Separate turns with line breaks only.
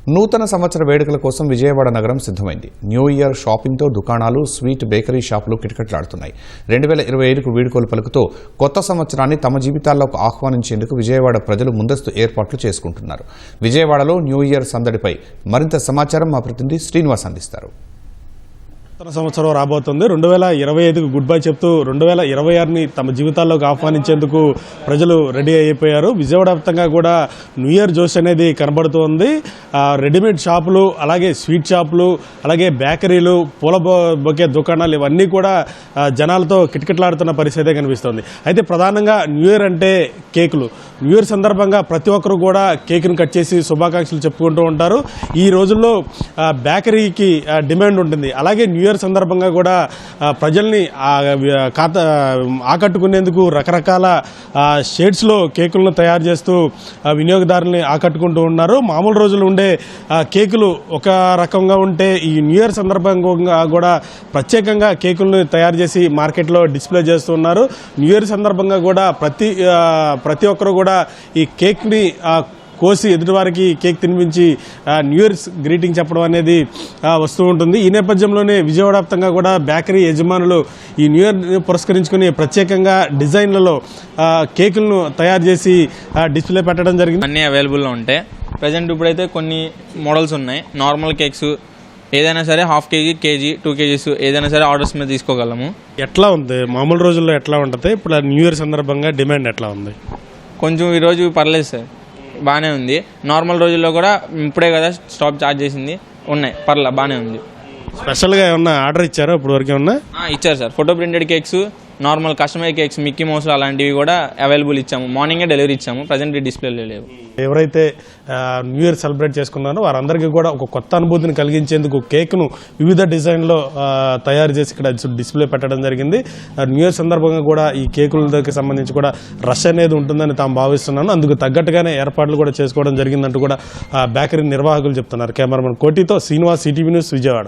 నూతన సంవత్సర వేడుకల కోసం విజయవాడ నగరం సిద్ధమైంది. న్యూ ఇయర్ షాపింగ్తో దుకాణాలు, స్వీట్ బేకరీ షాపులు కిటకిటలాడుతున్నాయి. 2025కు వీడ్కోలు పలుకుతూ కొత్త సంవత్సరాన్ని తమ జీవితాల్లోకి ఆహ్వానించేందుకు విజయవాడ ప్రజలు ముందస్తు ఏర్పాట్లు చేసుకుంటున్నారు. విజయవాడలో న్యూ ఇయర్ సందడిపై మరింత సమాచారం మా ప్రతినిధి శ్రీనివాస్ అందిస్తారు.
నూతన సంవత్సరం రాబోతుంది. 2025కు గుడ్ బై చెప్తూ 2026ని తమ జీవితాల్లోకి ఆహ్వానించేందుకు ప్రజలు రెడీ అయిపోయారు. విజయవాడ వ్యాప్తంగా కూడా న్యూ ఇయర్ జోష్ అనేది కనబడుతోంది. రెడీమేడ్ షాపులు, అలాగే స్వీట్ షాపులు, అలాగే బేకరీలు, పూల బొకే దుకాణాలు ఇవన్నీ కూడా జనాలతో కిటకిటలాడుతున్న పరిస్థితే కనిపిస్తోంది. అయితే ప్రధానంగా న్యూ ఇయర్ అంటే కేకులు. న్యూ ఇయర్ సందర్భంగా ప్రతి ఒక్కరు కూడా కేకును కట్ చేసి శుభాకాంక్షలు చెప్పుకుంటూ ఉంటారు. ఈ రోజుల్లో బేకరీకి డిమాండ్ ఉంటుంది. అలాగే న్యూ ఇయర్ సందర్భంగా కూడా ప్రజల్ని ఆకట్టుకునేందుకు రకరకాల షేడ్స్లో కేకులను తయారు చేస్తూ వినియోగదారుల్ని ఆకట్టుకుంటూ ఉన్నారు. మామూలు రోజులు ఉండే కేకులు ఒక రకంగా ఉంటే ఈ న్యూ ఇయర్ సందర్భంగా కూడా ప్రత్యేకంగా కేకులను తయారు చేసి మార్కెట్లో డిస్ప్లే చేస్తున్నారు. న్యూ ఇయర్ సందర్భంగా కూడా ప్రతి ఒక్కరు కూడా ఈ కేక్ని కోసి ఎదుటివారికి కేక్ తినిపించి న్యూ ఇయర్స్ గ్రీటింగ్ చెప్పడం అనేది వస్తూ ఉంటుంది. ఈ నేపథ్యంలోనే విజయవాడ వ్యాప్తంగా కూడా బేకరీ యజమానులు ఈ న్యూ ఇయర్ పురస్కరించుకుని ప్రత్యేకంగా డిజైన్లలో కేకులను తయారు చేసి డిస్ప్లే పెట్టడం జరిగింది.
అన్నీ అవైలబుల్లో ఉంటాయి. ప్రజెంట్ ఇప్పుడైతే కొన్ని మోడల్స్ ఉన్నాయి. నార్మల్ కేక్స్ ఏదైనా సరే హాఫ్ కేజీ, కేజీ, 2 kgs ఏదైనా సరే ఆర్డర్స్ మీద తీసుకోగలము.
ఎట్లా ఉంది మామూలు రోజుల్లో ఎట్లా ఉంటుంది? ఇప్పుడు న్యూ ఇయర్ సందర్భంగా డిమాండ్ ఎట్లా ఉంది?
కొంచెం ఈరోజు పర్లేదు సార్, బాగానే ఉంది. నార్మల్ రోజుల్లో కూడా ఇప్పుడే కదా స్టాప్ చార్జ్ చేసింది, ఉన్నాయి పర్లేదు బాగానే ఉంది.
స్పెషల్గా ఏమన్నా ఆర్డర్ ఇచ్చారా ఇప్పుడు వరకు? ఏమన్నా
ఇచ్చారు sir. Photo printed cakes, normal customer cakes, Mickey mouse అలాంటివి కూడా అవైలబుల్ ఇచ్చాము. మార్నింగే డెలివరీ ఇచ్చాము. ప్రజెంట్ డిస్ప్లేలో లేవు.
ఎవరైతే న్యూ ఇయర్ సెలబ్రేట్ చేసుకున్నారో వారందరికీ కూడా ఒక కొత్త అనుభూతిని కలిగించేందుకు కేక్ను వివిధ డిజైన్లో తయారు చేసి ఇక్కడ డిస్ప్లే పెట్టడం జరిగింది. న్యూ ఇయర్ సందర్భంగా కూడా ఈ కేకులకి సంబంధించి కూడా రష్ అనేది ఉంటుందని తాము భావిస్తున్నాను. అందుకు తగ్గట్టుగానే ఏర్పాట్లు కూడా చేసుకోవడం జరిగిందంటూ కూడా బేకరీ నిర్వాహకులు చెప్తున్నారు. కెమెరామెన్ కోటితో శ్రీనివాస్, ఈటీవీ న్యూస్, విజయవాడ.